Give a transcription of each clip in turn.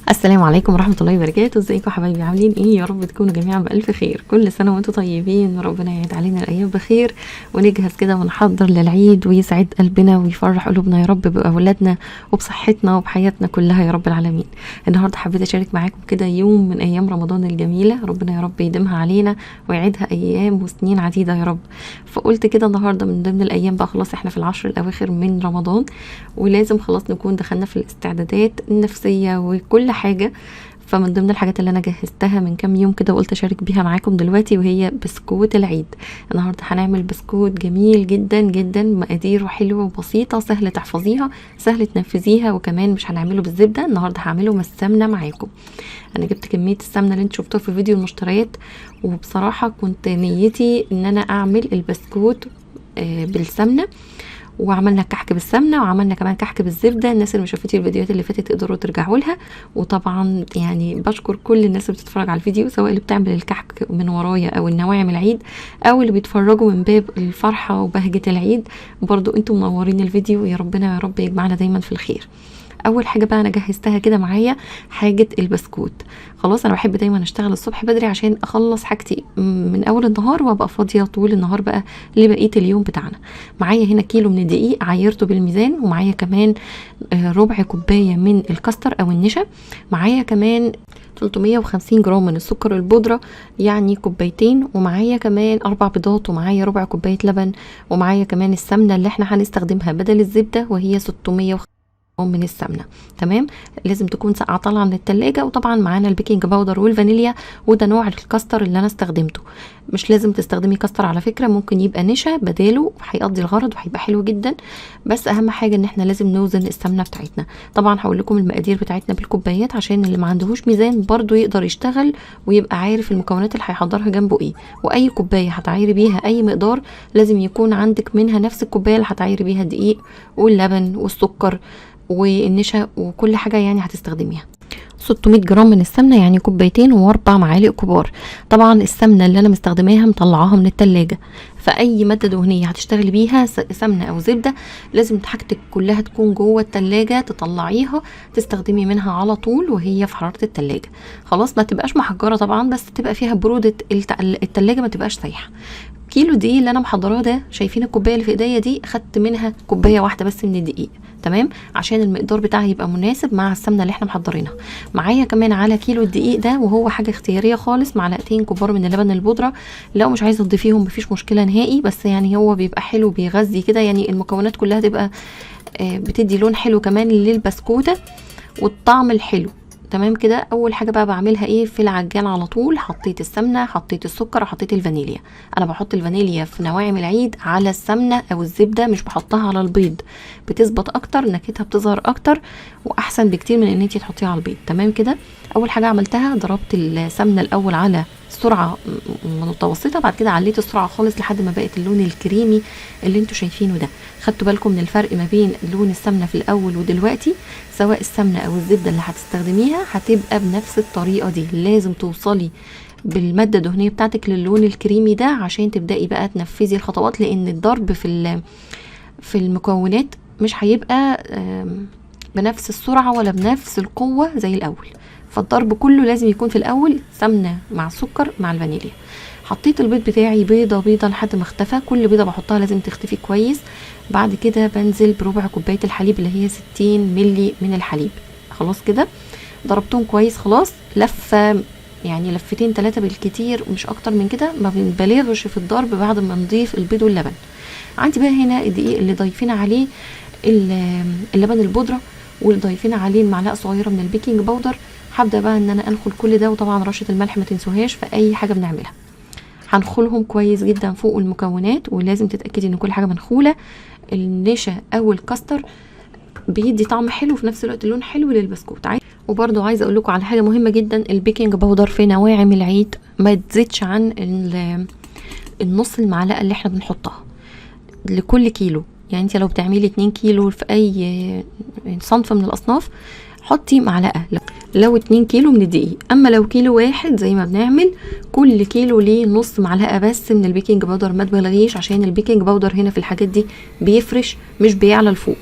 السلام عليكم ورحمة الله وبركاته. ازيكم حبايبي، عاملين ايه؟ يا رب تكونوا جميعا بألف خير. كل سنة وانتم طيبين وربنا يعيد علينا الأيام بخير، ونجهز كده ونحضر للعيد ويسعد قلبنا ويفرح قلوبنا يا رب بأولادنا وبصحتنا وبحياتنا كلها يا رب العالمين. النهاردة حبيت أشارك معاكم كده يوم من أيام رمضان الجميلة، ربنا يا رب يديمها علينا ويعيدها أيام وسنين عديدة يا رب. فقلت كده النهاردة من ضمن الأيام بقى، خلاص احنا في العشر الأواخر من رمضان، ولازم خلاص نكون دخلنا في الاستعدادات النفسية وكل حاجة. فمن ضمن الحاجات اللي انا جهزتها من كام يوم كده وقلت اشارك بيها معاكم دلوقتي، وهي بسكوت العيد. النهارده هنعمل بسكوت جميل جدا جدا، مقاديره حلوه وبسيطه، سهل تحفظيها سهل تنفذيها، وكمان مش هنعمله بالزبده، النهارده هعمله بالسمنه معاكم. انا جبت كميه السمنه اللي انتوا شفتوها في فيديو المشتريات، وبصراحه كنت نيتي ان انا اعمل البسكوت بالسمنه، وعملنا كحك بالسمنه وعملنا كمان كحك بالزبده. الناس اللي ما شافتش الفيديوهات اللي فاتت تقدروا ترجعوا لها. وطبعا يعني بشكر كل الناس اللي بتتفرج على الفيديو، سواء اللي بتعمل الكحك من ورايا او النواعم العيد، او اللي بيتفرجوا من باب الفرحه وبهجه العيد. برضو انتم منورين الفيديو، يا ربنا يا رب يجمعنا دايما في الخير. اول حاجه بقى انا جهزتها كده معايا حاجه البسكوت. خلاص انا بحب دايما اشتغل الصبح بدري عشان اخلص حاجتي من اول النهار وابقى فاضيه طول النهار بقى لبقيه اليوم بتاعنا. معايا هنا كيلو من الدقيق عايرته بالميزان، ومعايا كمان ربع كوبايه من الكاستر او النشا، معايا كمان 350 جرام من السكر البودرة يعني كوبايتين، ومعايا كمان 4 بيضات، ومعايا ربع كوباية لبن، ومعايا كمان السمنة اللي احنا هنستخدمها بدل الزبدة وهي 600 من السمنه. تمام، لازم تكون ساقعه طالعه من التلاجة. وطبعا معانا البيكنج باودر والفانيليا، وده نوع الكاستر اللي انا استخدمته. مش لازم تستخدمي كاستر على فكره، ممكن يبقى نشا بداله، هيقضي الغرض وهيبقى حلو جدا. بس اهم حاجه ان احنا لازم نوزن السمنه بتاعتنا. طبعا هقول لكم المقادير بتاعتنا بالكوبايات عشان اللي ما عندهوش ميزان برضو يقدر يشتغل ويبقى عارف المكونات اللي هيحضرها جنبه ايه. واي كوبايه هتعايري بيها اي مقدار لازم يكون عندك منها نفس الكوبايه اللي هتعايري بيها الدقيق واللبن والسكر والنشا وكل حاجة يعني هتستخدميها. 600 جرام من السمنة يعني كوبايتين واربع معالق كبار. طبعا السمنة اللي انا مستخدماها مطلعاها من التلاجة، فاي مادة دهنية هتشتغلي بيها سمنة او زبدة لازم حاجتك كلها تكون جوه التلاجة، تطلعيها تستخدمي منها على طول وهي في حرارة التلاجة. خلاص ما تبقاش محجرة طبعا، بس تبقى فيها برودة التلاجة، ما تبقاش سايحة. كيلو دقيق اللي انا محضراه ده، شايفين الكوبايه اللي في ايديا دي، خدت منها كوبايه واحده بس من الدقيق. تمام، عشان المقدار بتاعها يبقى مناسب مع السمنه اللي احنا محضرينها. معايا كمان على كيلو الدقيق ده، وهو حاجه اختياريه خالص، معلقتين كبار من اللبن البودره. لو مش عايزه تضيفيهم مفيش مشكله نهائي، بس يعني هو بيبقى حلو بيغذي كده، يعني المكونات كلها تبقى بتدي لون حلو كمان للبسكوته والطعم الحلو. تمام كده. اول حاجه بقى بعملها ايه؟ في العجان على طول حطيت السمنه، حطيت السكر، وحطيت الفانيليا. انا بحط الفانيليا في نواعم العيد على السمنه او الزبده، مش بحطها على البيض، بتثبت اكتر، نكهتها بتظهر اكتر واحسن بكتير من ان انتي تحطيها على البيض. تمام كده. اول حاجه عملتها ضربت السمنه الاول على سرعه متوسطه، بعد كده عليت السرعه خالص لحد ما بقت اللون الكريمي اللي انتوا شايفينه ده. خدتوا بالكم من الفرق ما بين لون السمنه في الاول ودلوقتي؟ سواء السمنه او الزبده اللي هتستخدميها هتبقى بنفس الطريقه دي. لازم توصلي بالماده الدهنيه بتاعتك للون الكريمي ده عشان تبداي بقى تنفذي الخطوات، لان الضرب في المكونات مش هيبقى بنفس السرعه ولا بنفس القوه زي الاول. فالضرب كله لازم يكون في الاول سمنه مع سكر مع الفانيليا. حطيت البيض بتاعي بيضه بيضه لحد ما اختفى، كل بيضه بحطها لازم تختفي كويس. بعد كده بنزل بربع كوبايه الحليب اللي هي 60 ملي من الحليب. خلاص كده ضربتهم كويس، خلاص لفه يعني لفتين 3 بالكتير، مش اكتر من كده، ما بنبالغش في الضرب بعد ما نضيف البيض واللبن. عندي بقى هنا الدقيق اللي ضايفين عليه اللبن البودره، واللي ضايفين عليه معلقه صغيره من البيكنج باودر. هبدا بقى ان انا انخل كل ده، وطبعا رشه الملح ما تنسوهاش في اي حاجه بنعملها. هنخلهم كويس جدا فوق المكونات، ولازم تتاكدي ان كل حاجه منخوله. النشا او الكاستر بيدي طعم حلو وفي نفس الوقت لون حلو للبسكوت. وبرضو عايزه اقول لكم على حاجه مهمه جدا، البيكنج باودر في نواعم العيد ما تزيدش عن النص المعلقه اللي احنا بنحطها لكل كيلو. يعني انت لو بتعملي 2 كيلو في اي صنف من الاصناف حطي معلقه لو 2 كيلو من الدقيق. اما لو كيلو واحد زي ما بنعمل كل كيلو ليه نص معلقه بس من البيكنج باودر. ما تبالغيش عشان البيكنج باودر هنا في الحاجات دي بيفرش مش بيعلى لفوق،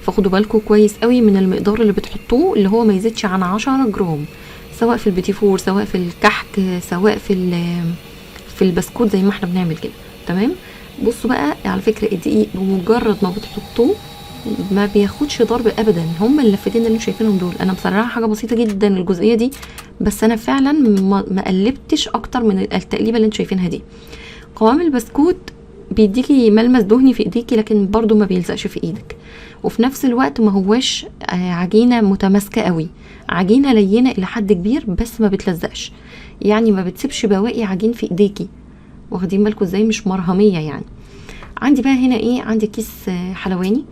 فخدوا بالكم كويس قوي من المقدار اللي بتحطوه، اللي هو ما يزيدش عن 10 جرام، سواء في البيتي فور، سواء في الكحك، سواء في البسكوت زي ما احنا بنعمل كده. تمام. بصوا بقى على فكره الدقيق بمجرد ما بتحطوه ما بياخدش ضرب ابدا. هم اللفتين اللي انتوا شايفينهم دول انا مسرعه حاجه بسيطه جدا الجزئيه دي، بس انا فعلا ما قلبتش اكتر من التقليبه اللي انتوا شايفينها دي. قوام البسكوت بيديكي ملمس دهني في ايديكي، لكن برضو ما بيلزقش في ايدك، وفي نفس الوقت ما هواش عجينه متماسكه قوي، عجينه لينه الى حد كبير بس ما بتلزقش، يعني ما بتسيبش بواقي عجين في ايديكي. واخدين بالكم ازاي؟ مش مرهميه يعني. عندي بقى هنا ايه، عندي كيس حلواني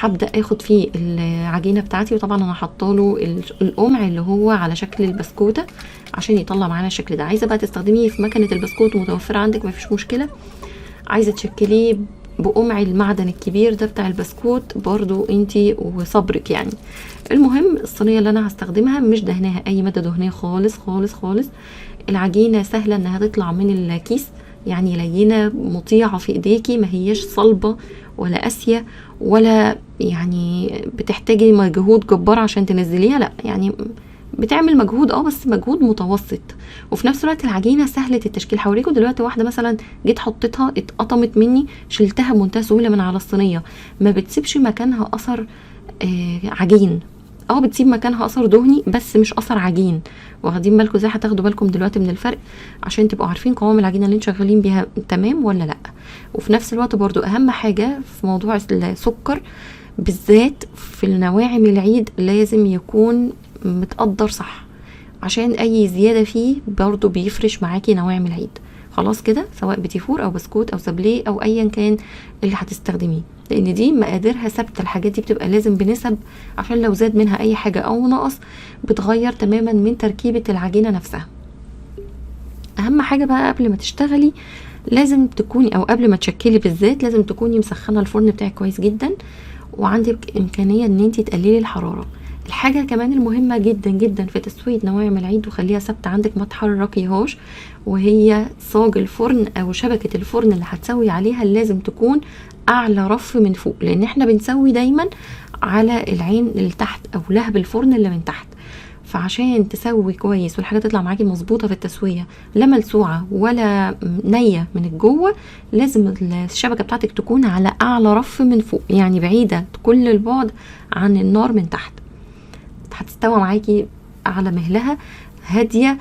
هبدا اخد فيه العجينه بتاعتي، وطبعا انا حاطاله القمع اللي هو على شكل البسكوته عشان يطلع معانا الشكل ده. عايزه بقى تستخدميه في مكنه البسكوت ومتوفره عندك مفيش مشكله، عايزه تشكليه بقمع المعدن الكبير ده بتاع البسكوت برضو انتي وصبرك يعني. المهم الصينيه اللي انا هستخدمها مش دهناها اي ماده دهنيه خالص خالص خالص. العجينه سهله انها تطلع من الكيس، يعني لينه مطيعه في ايديكي، ما هياش صلبه ولا قاسيه ولا يعني بتحتاجي مجهود جبار عشان تنزليها، لا يعني بتعمل مجهود بس مجهود متوسط. وفي نفس الوقت العجينه سهله التشكيل. هوريكم دلوقتي واحده مثلا جيت حطيتها اتقطمت مني، شلتها بمنتهى سهوله من على الصينيه، ما بتسيبش مكانها اثر عجين، بتسيب مكانها اثر دهني بس مش اثر عجين. واخدين بالكم ازاي؟ هتاخدوا بالكم دلوقتي من الفرق عشان تبقوا عارفين قوام العجينه اللي انتوا شغالين بيها تمام ولا لا. وفي نفس الوقت برضو اهم حاجه في موضوع السكر بالذات في النواعم العيد لازم يكون متقدر صح، عشان اي زياده فيه برضو بيفرش معاكي نواعم العيد. خلاص كده، سواء بيتي فور او بسكوت او سابليه او ايا كان اللي هتستخدميه، لان دي مقاديرها ثابته. الحاجات دي بتبقى لازم بنسب، عشان لو زاد منها اي حاجه او نقص بتغير تماما من تركيبه العجينه نفسها. اهم حاجه بقى قبل ما تشتغلي لازم تكوني، او قبل ما تشكلي بالذات، لازم تكوني مسخنه الفرن بتاعك كويس جدا، وعندك امكانيه ان انت تقللي الحراره. الحاجه كمان المهمه جدا جدا في تسويه نواعم العيد وخليها ثابته عندك ما تحركيهاش، وهي صاج الفرن او شبكه الفرن اللي هتسوي عليها لازم تكون اعلى رف من فوق، لان احنا بنسوي دايما على العين اللي تحت او لهب الفرن اللي من تحت. فعشان تسوي كويس والحاجه تطلع معاكي مظبوطه في التسويه، لا ملسوعه ولا نيه من الجوه، لازم الشبكه بتاعتك تكون على اعلى رف من فوق، يعني بعيده كل البعد عن النار من تحت. هتستوى معاكي على مهلها هاديه،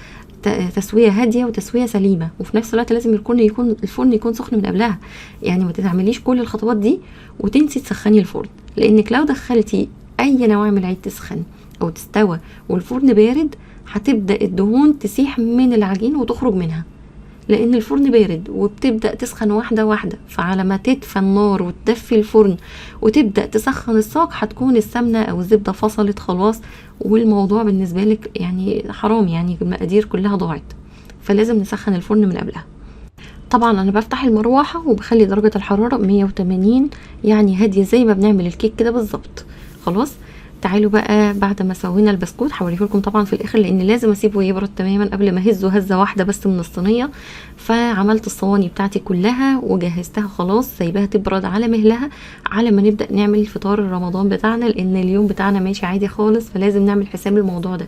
تسويه هاديه وتسويه سليمه. وفي نفس الوقت لازم يكون الفرن يكون سخن من قبلها، يعني ما تعمليش كل الخطوات دي وتنسي تسخني الفرن، لانك لو دخلتي اي نواعم العيد تسخن او تستوى والفرن بارد هتبدا الدهون تسيح من العجين وتخرج منها، لان الفرن بارد وبتبدا تسخن واحده واحده. فعلى ما تدفى النار وتدفي الفرن وتبدا تسخن الصاج هتكون السمنه او الزبده فصلت خلاص، والموضوع بالنسبه لك يعني حرام، يعني المقادير كلها ضاعت. فلازم نسخن الفرن من قبلها. طبعا انا بفتح المروحه وبخلي درجه الحراره 180، يعني هاديه زي ما بنعمل الكيك كده بالظبط. خلاص تعالوا بقى بعد ما سوينا البسكوت هوريه لكم طبعا في الاخر، لان لازم اسيبه يبرد تماما قبل ما اهزه هزه واحده بس من الصينيه. فعملت الصواني بتاعتي كلها وجهزتها خلاص، سايباها تبرد على مهلها على ما نبدا نعمل فطار رمضان بتاعنا، لان اليوم بتاعنا ماشي عادي خالص، فلازم نعمل حساب الموضوع ده.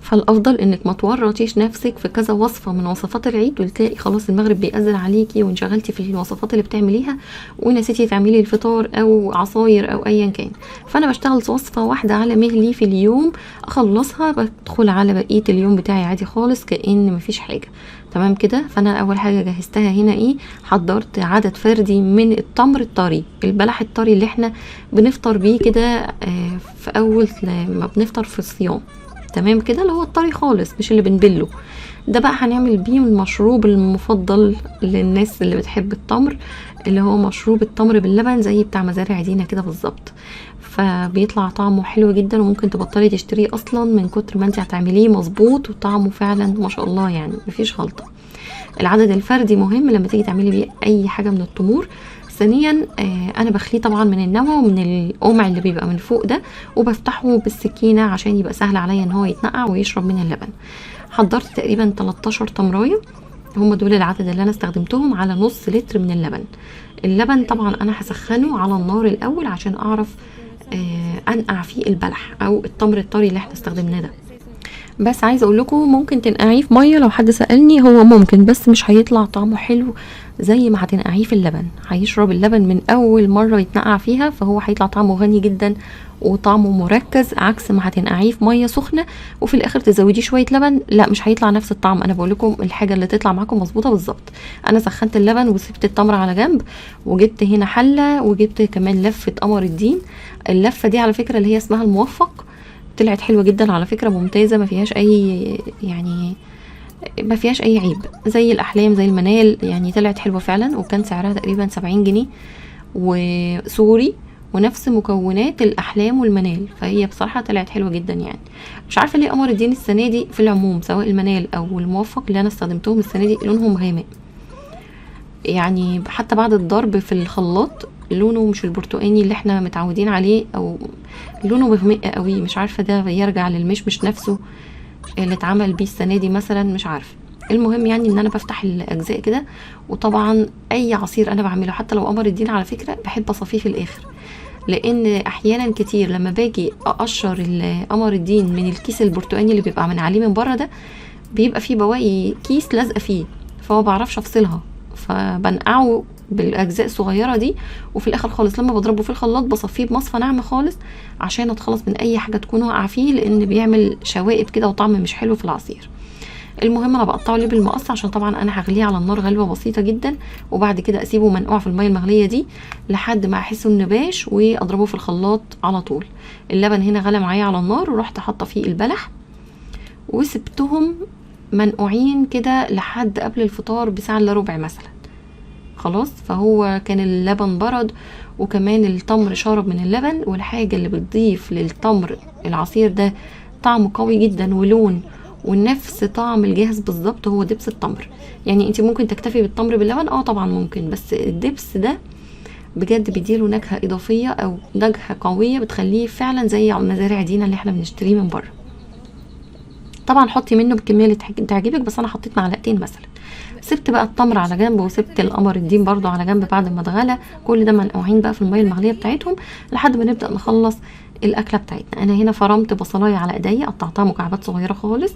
فالافضل انك ما تورطيش نفسك في كذا وصفه من وصفات العيد وتلاقي خلاص المغرب بيأذن عليكي وانشغلتي في الوصفات اللي بتعمليها ونسيتي تعملي الفطار او عصاير او ايا كان. فانا بشتغل وصفه واحده على مهلي في اليوم، اخلصها بدخل على بقيه اليوم بتاعي عادي خالص كأن مفيش حاجه. تمام كده. فانا اول حاجه جهزتها هنا حضرت عدد فردي من التمر الطري، البلح الطري اللي احنا بنفطر بيه كده في اول ما بنفطر في الصيام. تمام كده، اللي هو الطري خالص مش اللي بنبله. ده بقى هنعمل بيه المشروب المفضل للناس اللي بتحب التمر، اللي هو مشروب التمر باللبن زي بتاع مزارع دينا كده بالظبط. فبيطلع طعمه حلو جدا، وممكن تبطلي تشتريه اصلا من كتر ما انت هتعمليه مظبوط، وطعمه فعلا ما شاء الله يعني مفيش غلطه. العدد الفردي مهم لما تيجي تعملي بيه اي حاجه من التمور. ثانيا انا بخليه طبعا من النوى ومن القمع اللي بيبقى من فوق ده، وبفتحه بالسكينه عشان يبقى سهل عليا ان هو يتنقع ويشرب من اللبن. حضرت تقريبا 13 تمرايه، هم دول العدد اللي انا استخدمتهم على نص لتر من اللبن. اللبن طبعا انا هسخنه على النار الاول عشان اعرف انقع فيه البلح او التمر الطري اللي احنا استخدمناه ده. بس عايزه اقول لكم ممكن تنقعيه في ميه، لو حد سالني هو ممكن، بس مش هيطلع طعمه حلو زي ما هتنقعيه في اللبن. هيشرب اللبن من اول مره يتنقع فيها، فهو هيطلع طعمه غني جدا وطعمه مركز، عكس ما هتنقعيه في ميه سخنه وفي الاخر تزوديه شويه لبن، لا مش هيطلع نفس الطعم. انا بقول لكم الحاجه اللي تطلع معاكم مظبوطه بالظبط. انا سخنت اللبن وسبت التمر على جنب، وجبت هنا حله، وجبت كمان لفه قمر الدين. اللفه دي على فكره اللي هي اسمها الموفق، طلعت حلوه جدا على فكره، ممتازه، ما فيهاش اي يعني ما فيهاش اي عيب، زي الاحلام زي المنال يعني، طلعت حلوه فعلا. وكان سعرها تقريبا 70 جنيه وسوري، ونفس مكونات الاحلام والمنال، فهي بصراحه طلعت حلوه جدا يعني. مش عارفه ليه قمر الدين السنه دي في العموم سواء المنال او الموفق اللي انا استخدمتهم السنه دي لونهم غامق، يعني حتى بعد الضرب في الخلاط لونه مش البرتقاني اللي احنا متعودين عليه، او لونه مغمق قوي. مش عارفه ده يرجع للمشمش نفسه اللي اتعمل بيه السنه دي مثلا، مش عارفه. المهم يعني ان انا بفتح الاجزاء كده، وطبعا اي عصير انا بعمله حتى لو قمر الدين على فكره بحب اصفيه في الاخر، لان احيانا كتير لما باجي اقشر قمر الدين من الكيس البرتقاني اللي بيبقى من عليه من بره ده، بيبقى فيه بواقي كيس لازقه فيه، فما بعرفش افصلها، فبنقعه بالاجزاء الصغيره دي، وفي الاخر خالص لما بضربه في الخلاط بصفيه بمصفى ناعمه خالص عشان اتخلص من اي حاجه تكون واقعه فيه، لان بيعمل شوائب كده وطعم مش حلو في العصير. المهم انا بقطعه ليه بالمقص، عشان طبعا انا هغليه على النار غلوه بسيطه جدا، وبعد كده اسيبه منقوع في الميه المغليه دي لحد ما احسه انه باش، واضربه في الخلاط على طول. اللبن هنا غلى معايا على النار، ورحت حاطه فيه البلح وسبتهم منقوعين كده لحد قبل الفطار بساعه الا ربع مثلا. خلاص، فهو كان اللبن برد وكمان التمر شرب من اللبن، والحاجة اللي بتضيف للتمر العصير ده طعم قوي جدا ولون ونفس طعم الجاهز بالظبط هو دبس التمر. يعني انت ممكن تكتفي بالتمر باللبن، طبعا ممكن، بس الدبس ده بجد بيديله نكهة اضافية او نكهة قوية بتخليه فعلا زي مزارع دينا اللي احنا بنشتريه من بره. طبعا حطي منه بالكميه اللي تعجبك، بس انا حطيت معلقتين مثلا. سبت بقى التمر على جنب، وسبت القمر الدين برضو على جنب بعد ما اتغلى، كل ده منقوعين بقى في الميه المغليه بتاعتهم لحد ما نبدا نخلص الاكله بتاعتنا. انا هنا فرمت بصلايه على ايديا، قطعتها مكعبات صغيره خالص،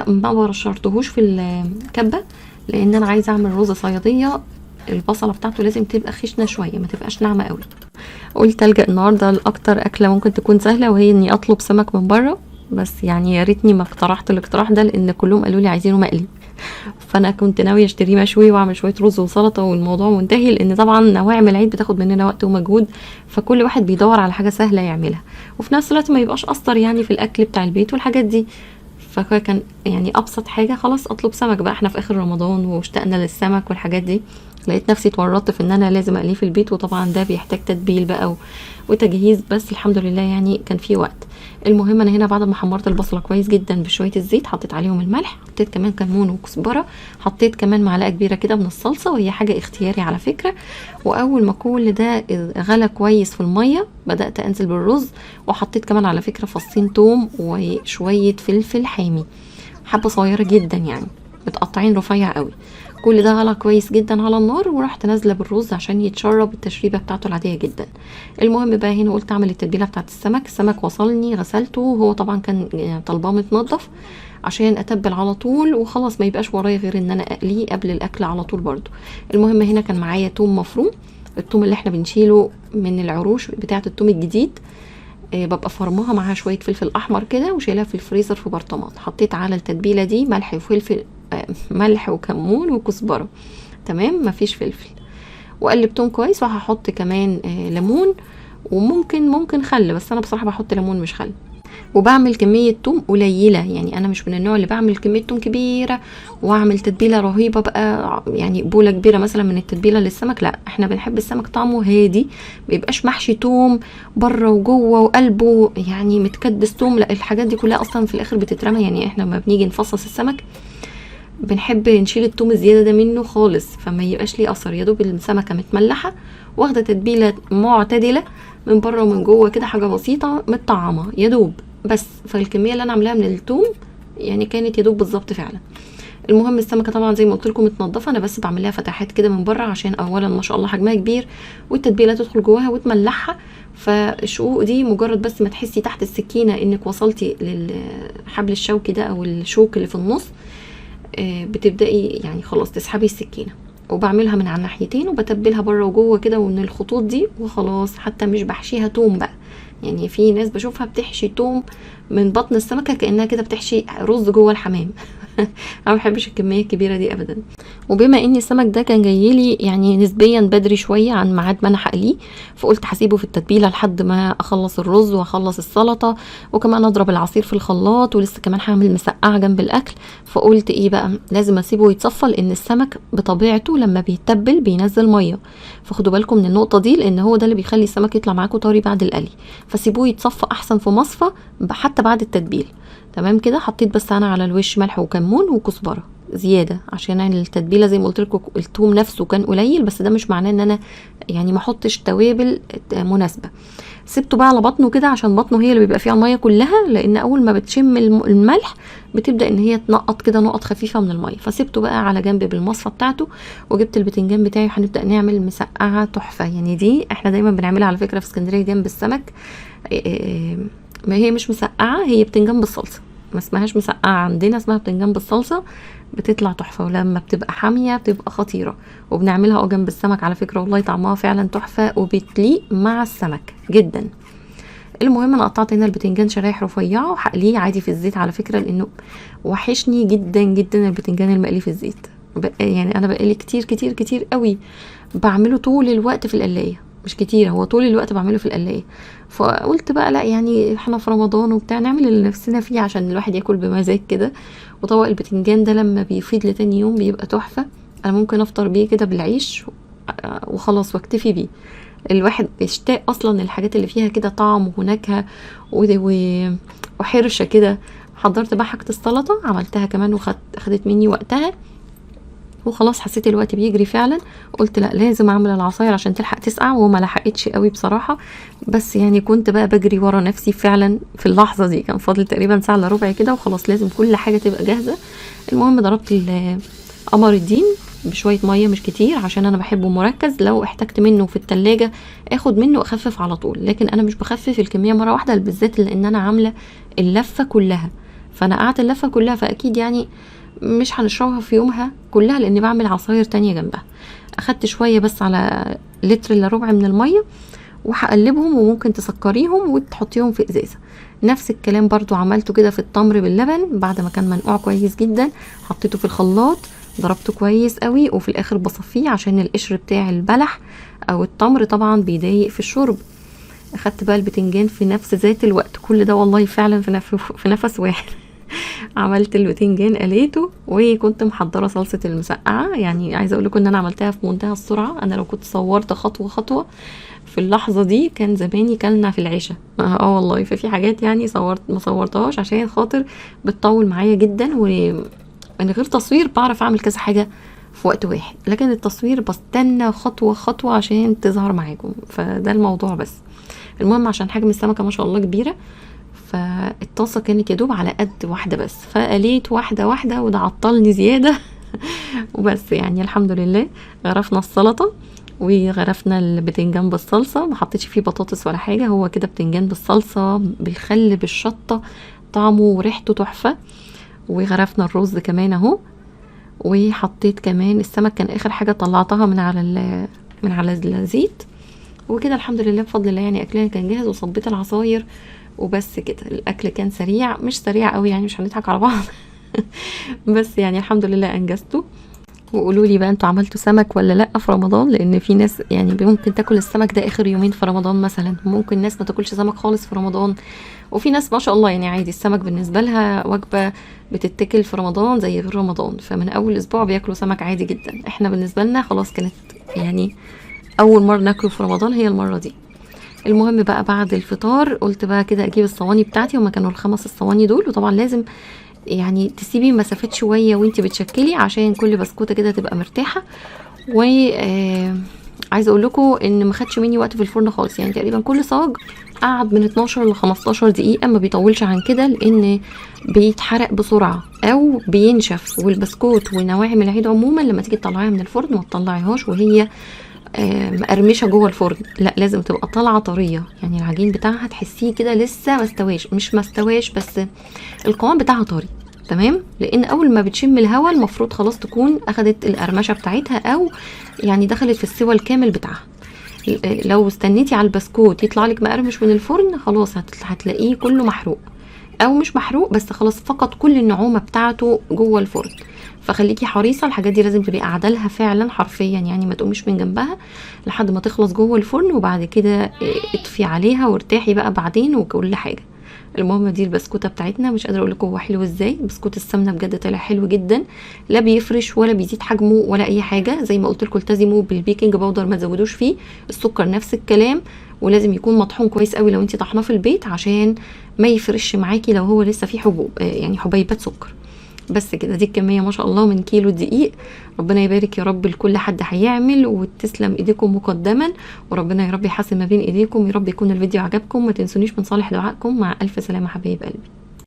ما برشرتهوش في الكبه، لان انا عايزه اعمل رز صياديه. البصله بتاعته لازم تبقى خشنه شويه، ما تبقاش ناعمه قوي. قلت الجا النهارده لاكتر اكله ممكن تكون سهله، وهي اني اطلب سمك من بره، بس يعني يا ريتني ما اقترحت الاقتراح ده، لان كلهم قالوا لي عايزينه مقلي، فانا كنت ناويه اشتريه مشوي واعمل شويه رز وسلطه والموضوع منتهي، لان طبعا نواعم العيد بتاخد مننا وقت ومجهود، فكل واحد بيدور على حاجه سهله يعملها، وفي نفس الوقت ما يبقاش قصر يعني في الاكل بتاع البيت والحاجات دي. فكان يعني ابسط حاجه خلاص اطلب سمك بقى، احنا في اخر رمضان واشتقنا للسمك والحاجات دي. لقيت نفسي اتورطت في ان انا لازم اقليه في البيت، وطبعا ده بيحتاج تتبيل بقى وتجهيز، بس الحمد لله يعني كان في وقت. المهم انا هنا بعد ما حمرت البصله كويس جدا بشويه الزيت، حطيت عليهم الملح، حطيت كمان كمون وكزبره، حطيت كمان معلقه كبيره كده من الصلصه، وهي حاجه اختياري على فكره. واول ما كل ده غلى كويس في الميه بدات انزل بالرز، وحطيت كمان على فكره فصين توم وشويه فلفل حامي، حبه صغيره جدا يعني متقطعين رفيع قوي. كل ده غلى كويس جدا على النار، ورحت نازله بالرز عشان يتشرب التشريبه بتاعته العاديه جدا. المهم بقى هنا قلت اعمل التتبيله بتاعت السمك وصلني غسلته، وهو طبعا كان طالباه متنضف عشان اتبل على طول وخلاص، ما يبقاش ورايا غير ان انا اقليه قبل الاكل على طول برضو. المهم هنا كان معايا توم مفروم، التوم اللي احنا بنشيله من العروش بتاعت التوم الجديد، ببقى فرماها معاها شويه فلفل احمر كده وشيلها في الفريزر في برطمان. حطيت على التتبيله دي ملح وفلفل، ملح وكمون وكزبره، تمام، مفيش فلفل، وقلبتهم كويس. وهحط كمان ليمون، وممكن خل، بس انا بصراحه بحط ليمون مش خل. وبعمل كميه توم قليله، يعني انا مش من النوع اللي بعمل كميه توم كبيره واعمل تتبيله رهيبه بقى، يعني بوله كبيره مثلا من التتبيله للسمك، لا احنا بنحب السمك طعمه هادي، ميبقاش محشي توم بره وجوه وقلبه يعني متكدس توم، لا الحاجات دي كلها اصلا في الاخر بتترمى. يعني احنا لما بنيجي نفصص السمك بنحب نشيل التوم الزياده ده منه خالص، فما يبقاش ليه اثر، يا دوب السمكه متملحه واخده تتبيله معتدله من بره ومن جوه كده، حاجه بسيطه متطعمه يا دوب بس. فالكميه اللي انا عاملاها من التوم يعني كانت يا دوب بالظبط فعلا. المهم السمكه طبعا زي ما قلت لكم متنضفه، انا بس بعمل لها فتحات كده من بره عشان اولا ما شاء الله حجمها كبير والتتبيله تدخل جواها وتملحها. فالشقوق دي مجرد بس ما تحسي تحت السكينه انك وصلتي للحبل الشوكي ده او الشوك اللي في النص، بتبدأي يعني خلاص تسحبي السكينة. وبعملها من على الناحيتين وبتبلها بره وجوه كده ومن الخطوط دي وخلاص. حتى مش بحشيها توم بقى، يعني في ناس بشوفها بتحشي توم من بطن السمكة كأنها كده بتحشي رز جوه الحمام. انا ما بحبش الكمية الكبيرة دي ابدا. وبما ان السمك ده كان جايلي يعني نسبيا بدري شوية عن ميعاد ما انا هقليه، فقلت هسيبه في التتبيلة لحد ما اخلص الرز واخلص السلطة وكمان اضرب العصير في الخلاط، ولسه كمان هعمل مسقعة جنب الاكل. فقلت ايه بقى، لازم اسيبه يتصفى لان السمك بطبيعته لما بيتبل بينزل مية، فخدوا بالكم من النقطة دي لان هو ده اللي بيخلي السمك يطلع معاكم طري بعد القلي. فسيبوه يتصفى احسن في مصفى حتى بعد التتبيل. تمام كده. حطيت بس انا على الوش ملح وكمون وكزبره زياده عشان التتبيله زي ما قلت لكم الثوم نفسه كان قليل، بس ده مش معناه ان انا يعني ما احطش توابل مناسبه. سبته بقى على بطنه كده عشان بطنه هي اللي بيبقى فيها الميه كلها، لان اول ما بتشم الملح بتبدا ان هي تنقط كده نقط خفيفه من الميه. فسبته بقى على جنب بالمصفى بتاعته وجبت البتنجان بتاعي وهنبدا نعمل مسقعه تحفه. يعني دي احنا دايما بنعملها على فكره في اسكندريه جنب السمك. ما هي مش مسقعه، هي بتنجان بالصلصه، ما اسمهاش مسقعه عندنا، اسمها بتنجان بالصلصه. بتطلع تحفه ولما بتبقى حاميه بتبقى خطيره. وبنعملها جنب السمك على فكره، والله طعمها فعلا تحفه وبتليق مع السمك جدا. المهم انا قطعت هنا البتنجان شرايح رفيعه وهقليه عادي في الزيت على فكره، لانه وحشني جدا جدا البتنجان المقلي في الزيت. يعني انا بقالي كتير كتير كتير قوي بعمله طول الوقت في القلايه، مش كتير، هو طول الوقت بعمله في القلايه. فقلت بقى لا يعني احنا في رمضان وبتاع نعمل اللي نفسنا فيه عشان الواحد ياكل بمزاج كده. وطبق البتنجان ده لما بيفيض لتاني يوم بيبقى تحفه. انا ممكن افطر بيه كده بالعيش وخلاص واكتفي بيه. الواحد بيشتاق اصلا الحاجات اللي فيها كده طعم ونكهه وحرشه كده. حضرت بقى حاجه السلطه عملتها كمان وخدت مني وقتها وخلاص. حسيت الوقت بيجري فعلا، قلت لا لازم اعمل العصاير عشان تلحق تسقع، وما لحقتش قوي بصراحه. بس يعني كنت بقى بجري ورا نفسي فعلا في اللحظه دي، كان فاضل تقريبا ساعه الا ربع كده وخلاص لازم كل حاجه تبقى جاهزه. المهم ضربت قمر الدين بشويه ميه مش كتير عشان انا بحبه مركز، لو احتجت منه في التلاجة اخد منه اخفف على طول، لكن انا مش بخفف الكميه مره واحده بالذات لان انا عامله اللفه كلها. فانا قعدت اللفه كلها فاكيد يعني مش هنشربها في يومها كلها لاني بعمل عصاير تانية جنبها. اخدت شويه بس على لتر الا ربع من الميه وهقلبهم، وممكن تسكريهم وتحطيهم في ازازه. نفس الكلام برضو عملته كده في التمر باللبن بعد ما كان منقوع كويس جدا، حطيته في الخلاط ضربته كويس قوي وفي الاخر بصفيه عشان القشر بتاع البلح او التمر طبعا بيضايق في الشرب. اخدت بقى البتنجان في نفس ذات الوقت، كل ده والله فعلا في نفس واحد. عملت البتنجان قليته وكنت محضره صلصه المسقعه. يعني عايزه اقول لكم ان انا عملتها في منتهى السرعه، انا لو كنت صورت خطوه خطوه في اللحظه دي كان زماني كلنا في العشاء. والله ففي حاجات يعني ما صورتهاش عشان خاطر بتطول معايا جدا، ومن غير تصوير بعرف اعمل كذا حاجه في وقت واحد، لكن التصوير بستنى خطوه خطوه عشان تظهر معاكم، فده الموضوع بس. المهم عشان حجم السمكه ما شاء الله كبيره، فالطاسه كانت يدوب على قد واحده بس، فقليت واحده واحده وده عطلني زياده. وبس يعني الحمد لله غرفنا السلطه وغرفنا البتنجان بالصلصه، ما حطيتش فيه بطاطس ولا حاجه، هو كده بتنجان بالصلصه بالخل بالشطه، طعمه وريحته تحفه. وغرفنا الرز كمان اهو، وحطيت كمان السمك كان اخر حاجه طلعتها من على الزيت. وكده الحمد لله بفضل الله يعني اكلنا كان جاهز، وصبيت العصاير وبس كده. الاكل كان سريع، مش سريع قوي يعني مش هنضحك على بعض. بس يعني الحمد لله انجزته. وقولوا لي بقى انتوا عملتوا سمك ولا لا في رمضان، لان في ناس يعني ممكن تاكل السمك ده اخر يومين في رمضان مثلا، ممكن ناس ما تاكلش سمك خالص في رمضان، وفي ناس ما شاء الله يعني عادي السمك بالنسبه لها وجبه بتتاكل في رمضان زي غير رمضان، فمن اول اسبوع بياكلوا سمك عادي جدا. احنا بالنسبه لنا خلاص كانت يعني اول مره ناكله في رمضان هي المره دي. المهم بقى بعد الفطار قلت بقى كده اجيب الصواني بتاعتي، هما كانوا ال5 الصواني دول، وطبعا لازم يعني تسيبي مسافات شويه وانتي بتشكلي عشان كل بسكوته كده تبقى مرتاحه. و عايزه اقول لكم ان ما خدش مني وقت في الفرن خالص، يعني تقريبا كل صاج قعد من 12 ل 15 دقيقه، ما بيطولش عن كده لان بيتحرق بسرعه او بينشف. والبسكوت ونواعم العيد عموما لما تيجي تطلعيها من الفرن ما تطلعيهاش وهي مقرمشه جوه الفرن، لا لازم تبقى طالعه طريه، يعني العجين بتاعها تحسيه كده لسه ما استواش بس القوام بتاعها طري. تمام، لان اول ما بتشم الهواء المفروض خلاص تكون اخدت القرمشه بتاعتها او يعني دخلت في السوى الكامل بتاعها. لو استنيتي على البسكوت يطلع لك مقرمش من الفرن خلاص هتلاقيه كله محروق، او مش محروق بس خلاص فقد كل النعومه بتاعته جوه الفرن. فخليكي حريصه، الحاجات دي لازم تبقي قاعده لها فعلا حرفيا، يعني ما تقوميش من جنبها لحد ما تخلص جوه الفرن، وبعد كده اطفي عليها وارتاحي بقى بعدين وكل حاجه. المهم دي البسكوته بتاعتنا، مش قادره اقول لكم هو حلو ازاي. بسكوت السمنه بجد طلع حلو جدا، لا بيفرش ولا بيزيد حجمه ولا اي حاجه. زي ما قلت لكم التزموا بالبيكنج باودر، ما تزودوش فيه. السكر نفس الكلام، ولازم يكون مطحون كويس قوي لو انت طحناه في البيت عشان ما يفرش معاكي لو هو لسه فيه حبوب يعني حبيبات سكر. بس كده، دي الكميه ما شاء الله من كيلو دقيق. ربنا يبارك يا رب لكل حد هيعمل، وتسلم ايديكم مقدما، وربنا يا رب يحسن ما بين ايديكم. يا رب يكون الفيديو عجبكم، ما تنسونيش من صالح دعائكم. مع الف سلامه حبايب قلبي.